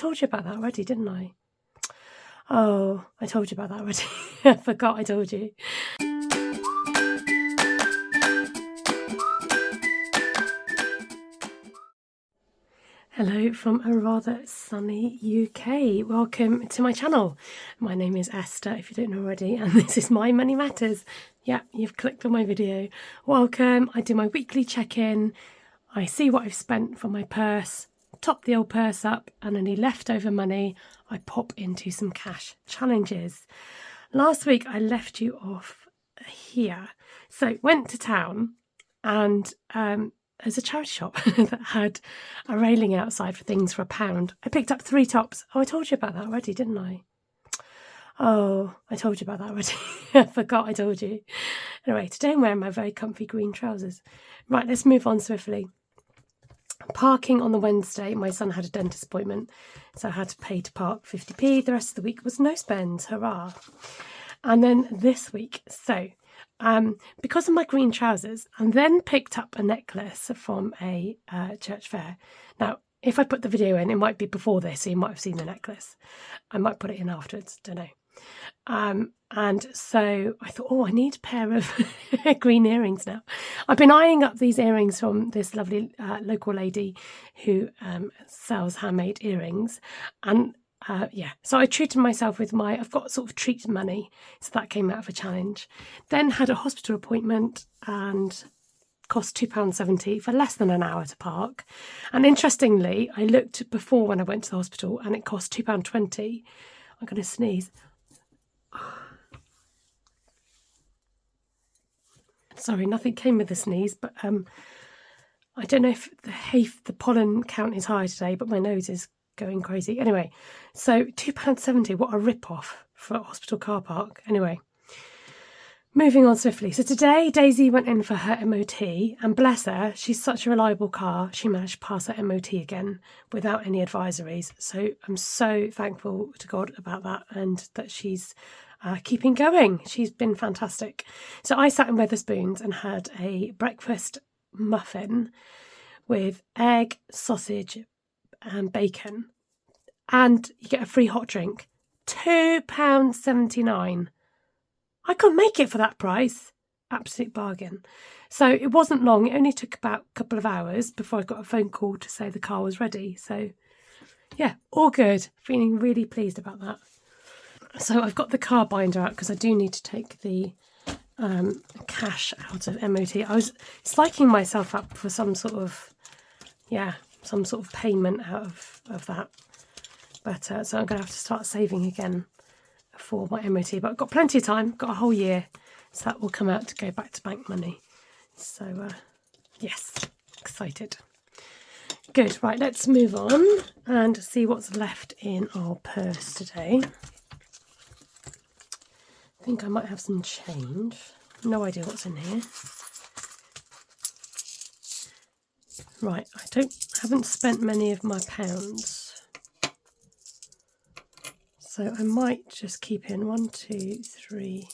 Told you about that already, didn't I? Oh, I told you about that already. I forgot I told you. Hello from a rather sunny UK. Welcome to my channel. My name is Esther, if you don't know already, and this is My Money Matters. Yeah, you've clicked on my video. Welcome. I do my weekly check-in. I see what I've spent for my purse, top the old purse up, and any leftover money I pop into some cash challenges. Last week I left you off here. So went to town and there's a charity shop that had a railing outside for things for £1. I picked up 3 tops. Oh, I told you about that already, didn't I? Oh, I told you about that already. I forgot I told you. Anyway, today I'm wearing my very comfy green trousers. Right, let's move on swiftly. Parking on the Wednesday, my son had a dentist appointment, so I had to pay to park 50p. The rest of the week was no spends, hurrah. And then this week, so because of my green trousers, and then picked up a necklace from a church fair. Now, if I put the video in, it might be before this, so you might have seen the necklace. I might put it in afterwards, don't know. And so I thought, oh, I need a pair of green earrings now. I've been eyeing up these earrings from this lovely local lady who sells handmade earrings. And yeah, so I treated myself with I've got sort of treat money. So that came out of a challenge. Then had a hospital appointment and cost £2.70 for less than an hour to park. And interestingly, I looked before when I went to the hospital and it cost £2.20. I'm going to sneeze. Sorry, nothing came with the sneeze, but I don't know if the pollen count is high today, but my nose is going crazy. Anyway, so £2.70, what a rip-off for a hospital car park. Anyway, moving on swiftly. So today, Daisy went in for her MOT, and bless her, she's such a reliable car, she managed to pass her MOT again without any advisories. So I'm so thankful to God about that, and that she's keeping going. She's been fantastic. So I sat in Wetherspoons and had a breakfast muffin with egg, sausage and bacon, and you get a free hot drink. £2.79. I couldn't make it for that price. Absolute bargain. So it wasn't long. It only took about a couple of hours before I got a phone call to say the car was ready. So yeah, all good. Feeling really pleased about that. So I've got the car binder out because I do need to take the cash out of MOT. I was psyching myself up for some sort of payment out of that. But so I'm going to have to start saving again for my MOT. But I've got plenty of time, got a whole year. So that will come out to go back to bank money. So yes, excited. Good, right, let's move on and see what's left in our purse today. I think I might have some change. No idea what's in here. Right, I haven't spent many of my pounds. So I might just keep in 1, 2, 3,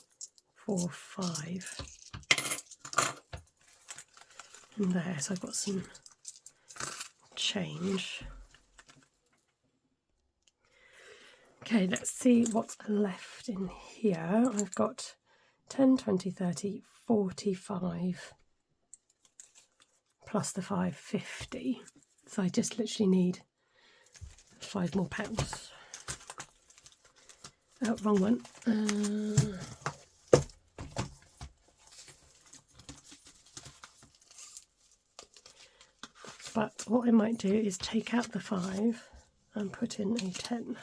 4, 5. And there, so I've got some change. Okay, let's see what's left in here. I've got 10, 20, 30, 45 plus the 5.50. So I just literally need 5 more pounds. Oh, wrong one. But what I might do is take out the 5 and put in a 10.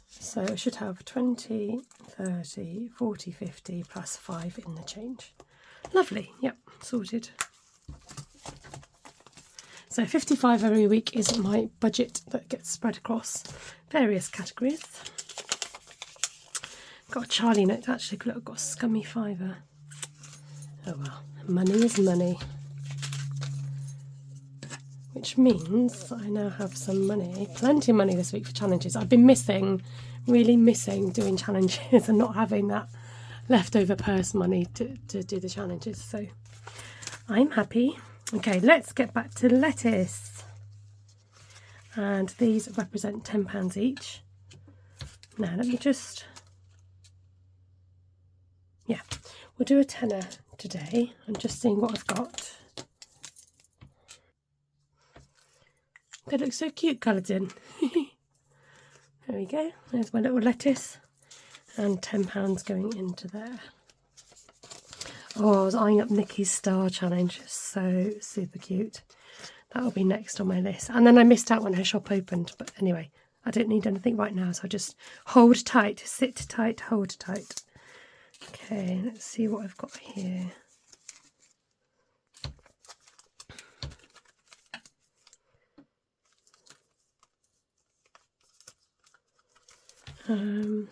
So I should have 20, 30, 40, 50 plus 5 in the change. Lovely, yep, sorted. So 55 every week is my budget that gets spread across various categories. Got a Charlie note, actually, look, I've got a scummy fiver. Oh well, money is money. Which means I now have some money, plenty of money this week for challenges. I've been really missing doing challenges and not having that leftover purse money to do the challenges. So I'm happy. Okay, let's get back to lettuce. and these represent £10 each. Now let me just, yeah, we'll do a tenner today. I'm just seeing what I've got. They look so cute coloured in. There we go, there's my little lettuce, and £10 going into there. Oh, I was eyeing up Nikki's Star Challenge, so super cute. That'll be next on my list. And then I missed out when her shop opened, but anyway, I don't need anything right now, so I'll just hold tight, sit tight, hold tight. Okay, let's see what I've got here. Going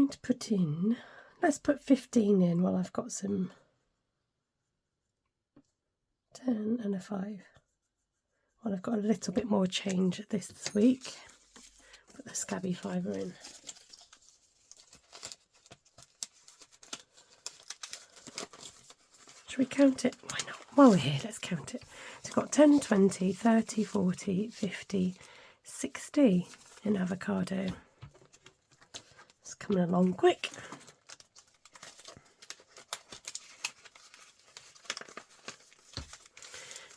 to put in, let's put 15 in while I've got some 10 and a 5. Well, I've got a little bit more change this week. Put the scabby fiver in. Should we count it? Why not? While we're here, let's count it. So we've got 10, 20, 30, 40, 50, 60 in avocado. It's coming along quick.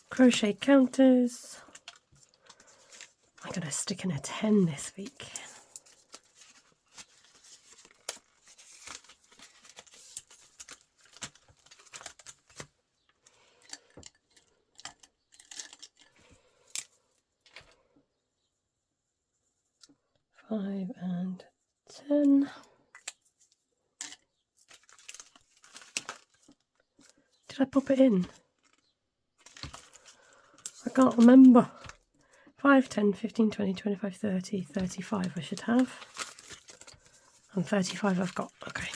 Crochet counters. I'm going to stick in a 10 this week. Five and 10. Did I pop it in? I can't remember. 5, 10, 15, 20, 25, 30, 35 I should have. And 35 I've got. Okay,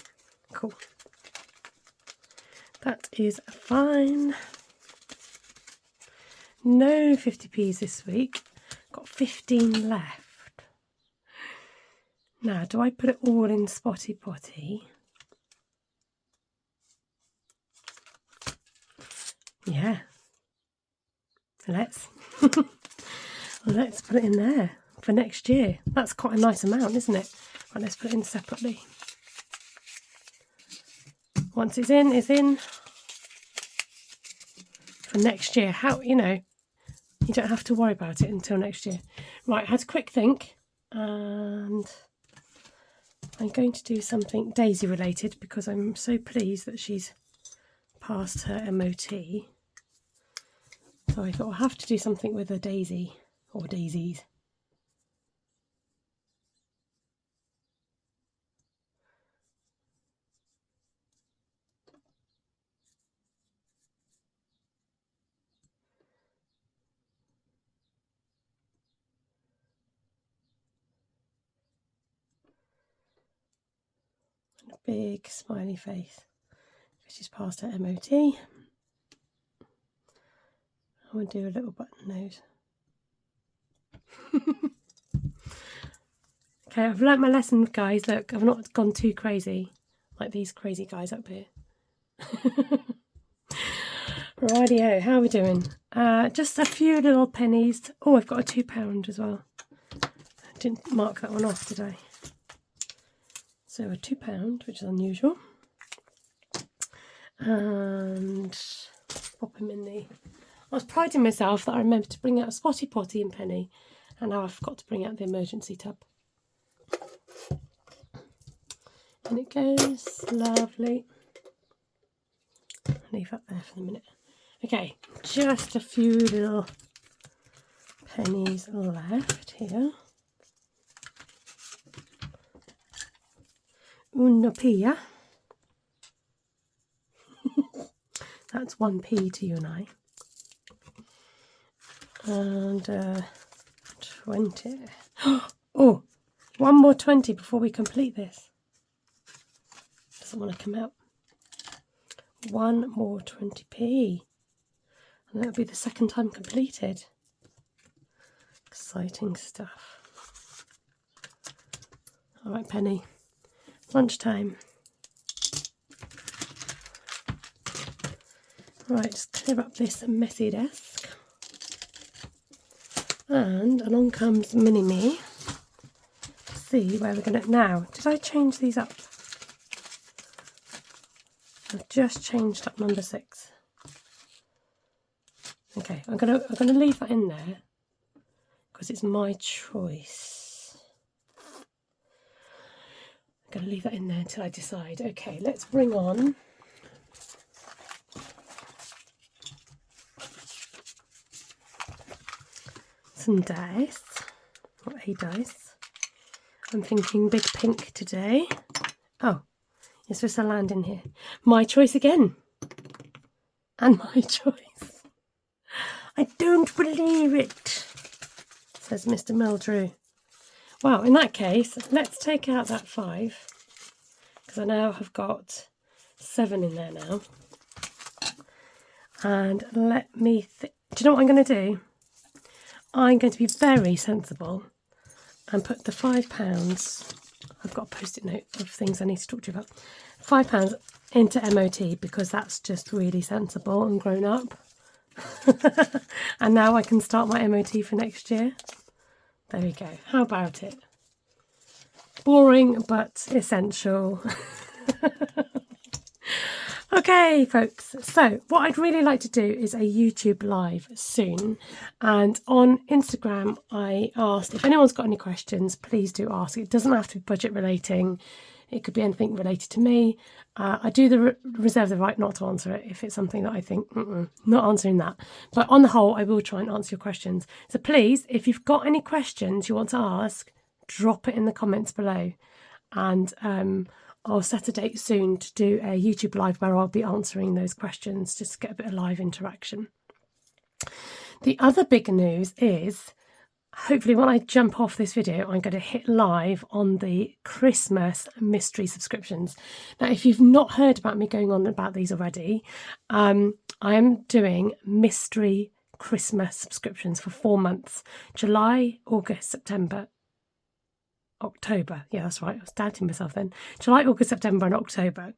cool. That is fine. No 50p's this week. Got 15 left. Now, do I put it all in Spotty Potty? Yeah. Let's put it in there for next year. That's quite a nice amount, isn't it? Right, let's put it in separately. Once it's in for next year. How, you know, you don't have to worry about it until next year. Right, I had a quick think, and I'm going to do something Daisy related because I'm so pleased that she's passed her MOT. So I thought I'll have to do something with a daisy or daisies. And a big smiley face because she's passed her MOT. I want to do a little button nose. Okay, I've learnt my lesson, guys. Look, I've not gone too crazy like these crazy guys up here. Rightio, how are we doing? Just a few little pennies. Oh, I've got a £2 as well. I didn't mark that one off, did I? So a £2, which is unusual. And pop him in the... I was priding myself that I remembered to bring out a Spotty Potty and penny, and now I've got to bring out the emergency tub. And it goes, lovely. Leave that there for the minute. Okay, just a few little pennies left here. Una pia. That's 1p to you and I. And 20. Oh, one more 20 before we complete this. Doesn't want to come out. One more 20p. And that'll be the second time completed. Exciting stuff. All right, Penny. Lunchtime. Right, just clear up this messy desk. And along comes Mini-Me. See where we're going to... Now, did I change these up? I've just changed up number 6. Okay, I'm gonna leave that in there because it's my choice. I'm gonna leave that in there until I decide. Okay, let's bring on some dice, or a dice. I'm thinking big pink today. Oh, you're supposed to land in here. My choice again. And my choice. I don't believe it, says Mr. Meldrew. Wow, in that case, let's take out that 5, because I now have got 7 in there now. And let me do you know what I'm going to do? I'm going to be very sensible and put the £5, I've got a post-it note of things I need to talk to you about, £5 into MOT, because that's just really sensible and grown up. And now I can start my MOT for next year. There we go. How about it? Boring but essential. Okay, folks, so what I'd really like to do is a YouTube live soon, and on Instagram I asked if anyone's got any questions, please do ask. It doesn't have to be budget relating, it could be anything related to me. I do reserve the right not to answer it if it's something that I think, not answering that. But on the whole, I will try and answer your questions. So please, if you've got any questions you want to ask, drop it in the comments below. And I'll set a date soon to do a YouTube live where I'll be answering those questions, just to get a bit of live interaction. The other big news is, hopefully when I jump off this video, I'm going to hit live on the Christmas mystery subscriptions. Now, if you've not heard about me going on about these already, I am doing mystery Christmas subscriptions for 4 months. July, August, September, October. Yeah, that's right. I was doubting myself then. July, August, September and October.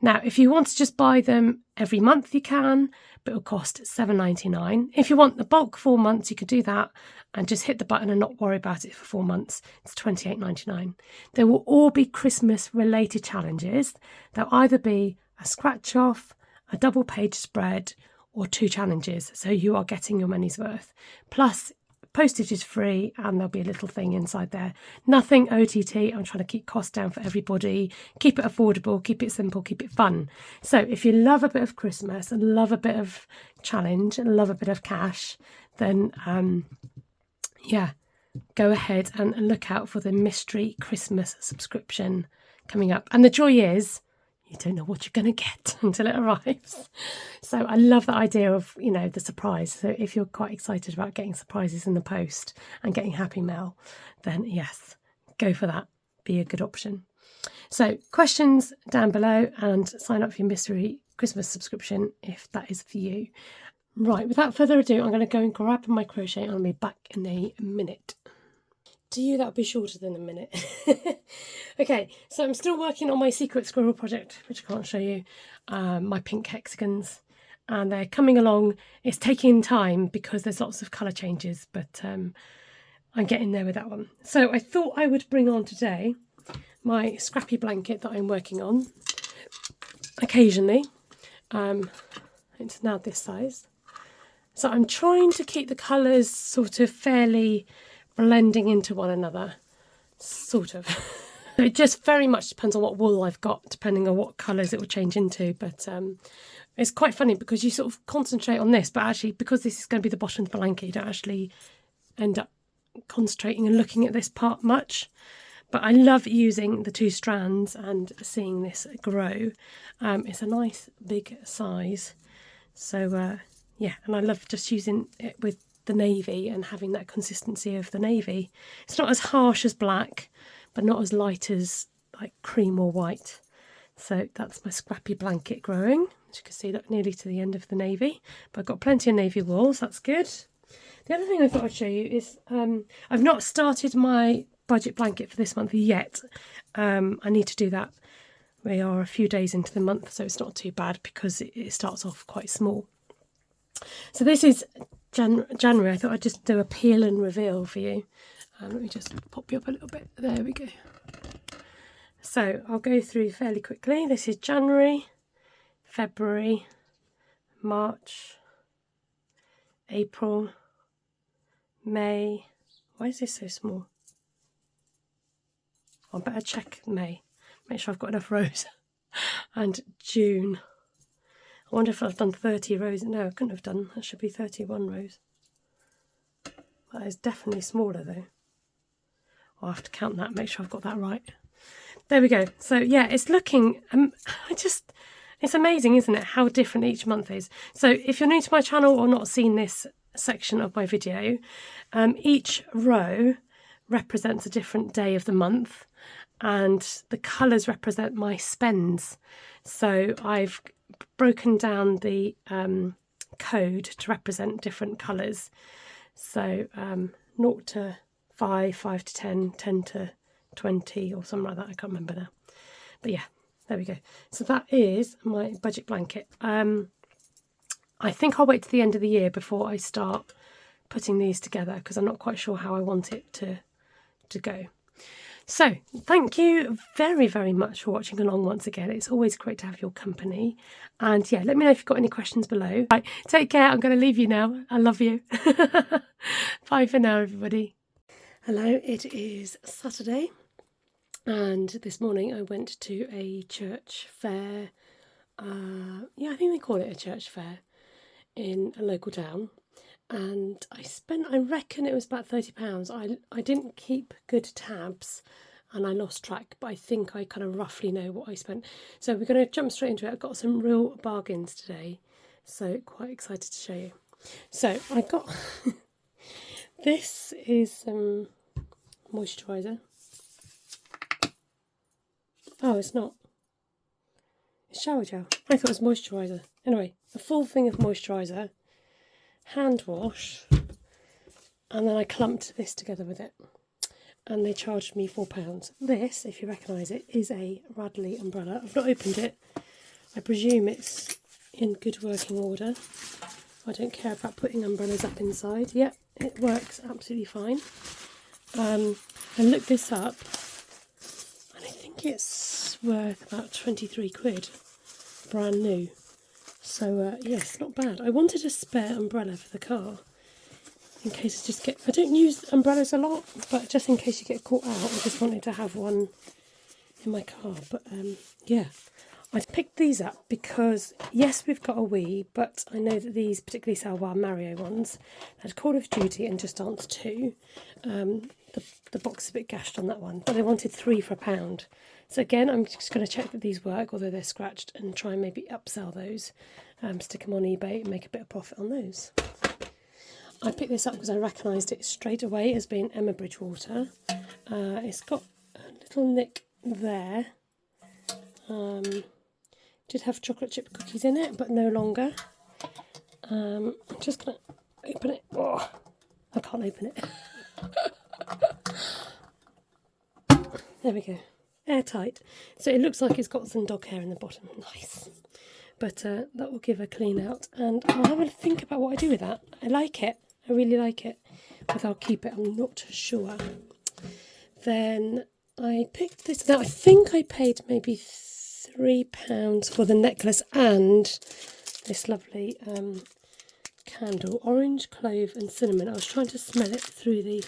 Now, if you want to just buy them every month, you can, but it'll cost $7.99. If you want the bulk 4 months, you could do that and just hit the button and not worry about it for 4 months. It's $28.99. There will all be Christmas-related challenges. They'll either be a scratch-off, a double-page spread, or 2 challenges. So you are getting your money's worth. Plus, postage is free and there'll be a little thing inside there. Nothing OTT. I'm trying to keep costs down for everybody. Keep it affordable, keep it simple, keep it fun. So if you love a bit of Christmas and love a bit of challenge and love a bit of cash, then yeah, go ahead and look out for the mystery Christmas subscription coming up. And the joy is, you don't know what you're going to get until it arrives. So I love that idea of, you know, the surprise. So if you're quite excited about getting surprises in the post and getting happy mail, then yes, go for that. Be a good option. So questions down below and sign up for your mystery Christmas subscription if that is for you. Right, without further ado, I'm going to go and grab my crochet and I'll be back in a minute. To you, that'll be shorter than a minute. Okay, so I'm still working on my secret squirrel project, which I can't show you, my pink hexagons, and they're coming along. It's taking time because there's lots of colour changes, but I'm getting there with that one. So I thought I would bring on today my scrappy blanket that I'm working on occasionally. It's now this size. So I'm trying to keep the colours sort of fairly blending into one another, sort of. It just very much depends on what wool I've got, depending on what colours it will change into. But it's quite funny because you sort of concentrate on this, but actually because this is going to be the bottom of the blanket, you don't actually end up concentrating and looking at this part much. But I love using the 2 strands and seeing this grow. It's a nice big size. So yeah, and I love just using it with the navy and having that consistency of the navy. It's not as harsh as black, but not as light as like cream or white. So that's my scrappy blanket growing. As you can see, look, nearly to the end of the navy, but I've got plenty of navy wool, so that's good. The other thing I thought I'd show you is I've not started my budget blanket for this month yet. I need to do that. We are a few days into the month, so it's not too bad because it starts off quite small. So this is January, I thought I'd just do a peel and reveal for you. Let me just pop you up a little bit. There we go. So I'll go through fairly quickly. This is January, February, March, April, May. Why is this so small? I better check May. Make sure I've got enough rows. And June. I wonder if I've done 30 rows. No, I couldn't have done. That should be 31 rows. That is definitely smaller though. I'll have to count that, make sure I've got that right. There we go. So yeah, it's looking, it's amazing, isn't it, how different each month is. So if you're new to my channel or not seen this section of my video, each row represents a different day of the month, and the colours represent my spends. So I've broken down the code to represent different colours. So 0 to 5, 5 to 10, 10 to 20 or something like that. I can't remember now. But yeah, there we go. So that is my budget blanket. I think I'll wait to the end of the year before I start putting these together because I'm not quite sure how I want it to go. So thank you very, very much for watching along once again. It's always great to have your company. And yeah, let me know if you've got any questions below. Right, take care. I'm going to leave you now. I love you. Bye for now, everybody. Hello, it is Saturday. And this morning I went to a church fair. Yeah, I think they call it a church fair in a local town. And I spent, I reckon it was about £30. I didn't keep good tabs and I lost track, but I think I kind of roughly know what I spent. So we're going to jump straight into it. I've got some real bargains today, so quite excited to show you. So I got, this is some moisturiser. Oh, it's not. It's shower gel. I thought it was moisturiser. Anyway, a full thing of moisturiser, hand wash, and then I clumped this together with it, and they charged me £4. This, if you recognise it, is a Radley umbrella. I've not opened it. I presume it's in good working order. I don't care about putting umbrellas up inside. Yep, it works absolutely fine. I looked this up and I think it's worth about 23 quid, brand new. So yes, not bad. I wanted a spare umbrella for the car in case I don't use umbrellas a lot, but just in case you get caught out, I just wanted to have one in my car. But yeah, I picked these up because yes, we've got a Wii, but I know that these particularly sell Mario ones. They had Call of Duty and Just Dance 2. The box is a bit gashed on that one, but I wanted 3 for £1. So again, I'm just going to check that these work, although they're scratched, and try and maybe upsell those, stick them on eBay and make a bit of profit on those. I picked this up because I recognised it straight away as being Emma Bridgewater. It's got a little nick there. Did have chocolate chip cookies in it, but no longer. I'm just going to open it. Oh, I can't open it. There we go. Airtight. So it looks like it's got some dog hair in the bottom. Nice. But that will give a clean out. And I'll have a think about what I do with that. I like it. I really like it. Whether I'll keep it, I'm not sure. Then I picked this. Now I think I paid maybe £3 for the necklace and this lovely candle. Orange, clove and cinnamon. I was trying to smell it through the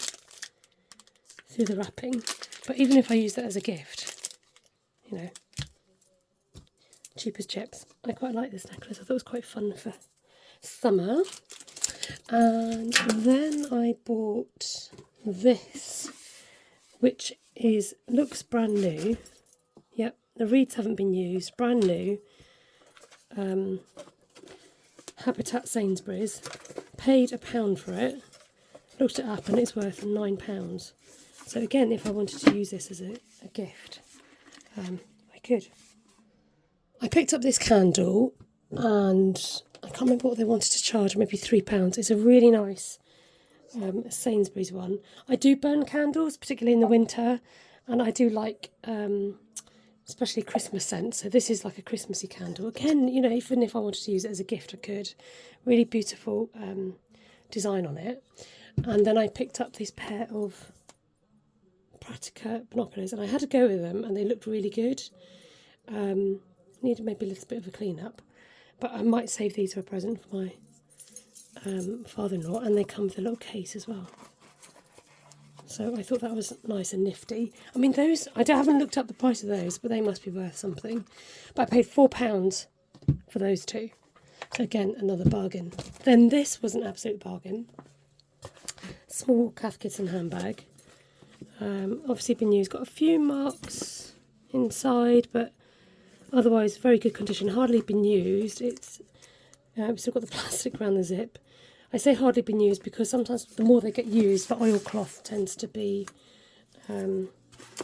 wrapping. But even if I use that as a gift, you know, cheap as chips. I quite like this necklace. I thought it was quite fun for summer. And then I bought this, which looks brand new. Yep, the reeds haven't been used, brand new. Habitat Sainsbury's. Paid £1 for it. Looked it up and it's worth £9. So again, if I wanted to use this as a gift, I could. I picked up this candle and I can't remember what they wanted to charge, maybe £3. It's a really nice Sainsbury's one. I do burn candles, particularly in the winter, and I do like especially Christmas scents. So this is like a Christmassy candle. Again, you know, even if I wanted to use it as a gift, I could. Really beautiful design on it. And then I picked up this pair of Pratica binoculars, and I had to go with them, and they looked really good. Needed maybe a little bit of a clean up, but I might save these for a present for my father-in-law, and they come with a little case as well. So I thought that was nice and nifty. I mean, those, I haven't looked up the price of those, but they must be worth something. But I paid £4 for those two. So again, another bargain. Then this was an absolute bargain. Small Cath Kidston handbag. Obviously been used, got a few marks inside, but otherwise very good condition, hardly been used. It's still got the plastic around the zip. I say hardly been used because sometimes the more they get used, the oilcloth tends to be,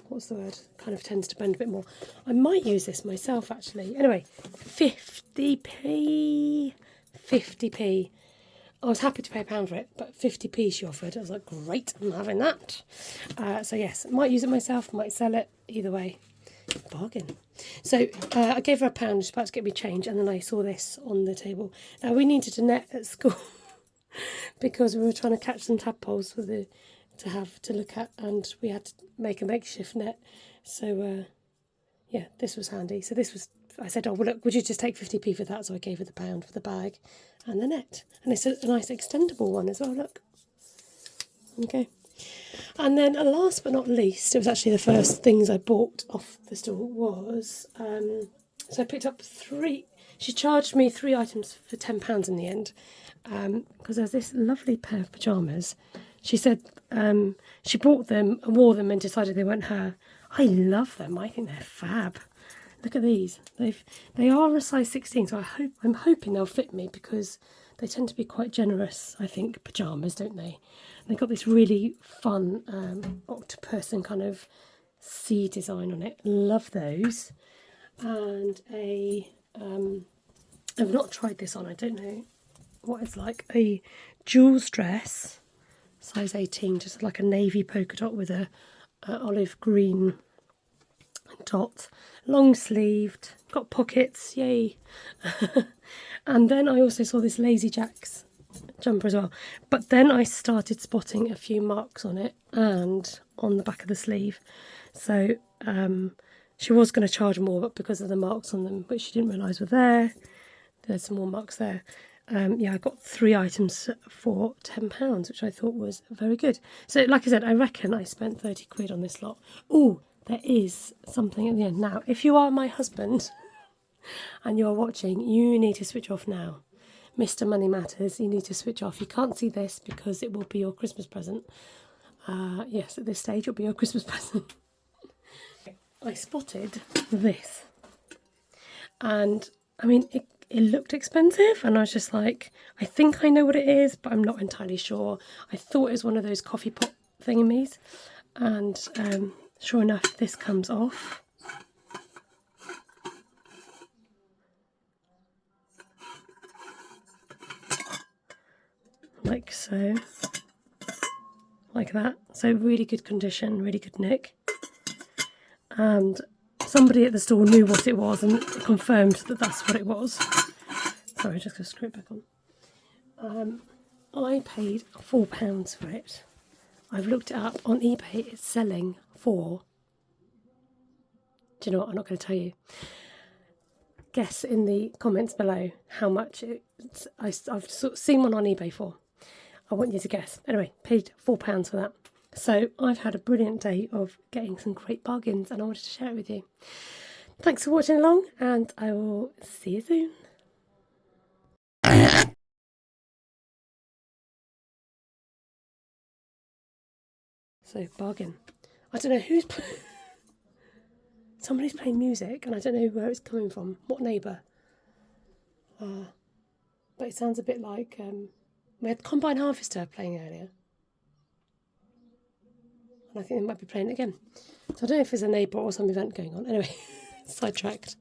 what's the word, kind of tends to bend a bit more. I might use this myself actually. Anyway, 50p. I was happy to pay £1 for it, but 50p she offered. I was like, great, I'm having that. So yes, might use it myself, might sell it, either way, bargain. So I gave her £1, she's about to get me change, and then I saw this on the table. We needed a net at school because we were trying to catch some tadpoles for to look at, and we had to make a makeshift net. So yeah, this was handy. So this was, I said, oh well, look, would you just take 50p for that? So I gave her the £1 for the bag and the net, and it's a nice extendable one as well. Look, okay. And then last but not least, it was actually the first things I bought off the store was, so I picked up 3, she charged me 3 items for £10 in the end, because there's this lovely pair of pyjamas. She said she bought them, wore them and decided they weren't her. I love them, I think they're fab. Look at these, they are a size 16, so I'm hoping they'll fit me because they tend to be quite generous, I think, pyjamas, don't they? They've got this really fun octopus and kind of sea design on it. Love those. And I've not tried this on, I don't know what it's like. A Jules dress, size 18, just like a navy polka dot with a olive green dot. Long sleeved, got pockets, yay. And then I also saw this Lazy Jacks jumper as well, but then I started spotting a few marks on it and on the back of the sleeve. So she was going to charge more, but because of the marks on them, which she didn't realise were there, there's some more marks there. Yeah, I got 3 items for £10, which I thought was very good. So like I said, I reckon I spent 30 quid on this lot. Oh, there is something at the end. Now, if you are my husband and you're watching, you need to switch off now. Mr. Money Matters, you need to switch off. You can't see this because it will be your Christmas present. Yes, at this stage it'll be your Christmas present. I spotted this. And, I mean, it looked expensive. And I was just like, I think I know what it is, but I'm not entirely sure. I thought it was one of those coffee pot thingamies. And sure enough, this comes off. Like so, like that. So really good condition, really good nick. And somebody at the store knew what it was and confirmed that that's what it was. Sorry, I'm just going to screw it back on. I paid £4 for it. I've looked it up on eBay. It's selling for, do you know what, I'm not going to tell you. Guess in the comments below how much I've sort of seen one on eBay for. I want you to guess. Anyway, paid £4 for that. So I've had a brilliant day of getting some great bargains and I wanted to share it with you. Thanks for watching along and I will see you soon. So bargain. I don't know who's somebody's playing music and I don't know where it's coming from. What neighbour? But it sounds a bit like we had Combine Harvester playing earlier. And I think they might be playing it again. So I don't know if there's a neighbour or some event going on. Anyway, sidetracked.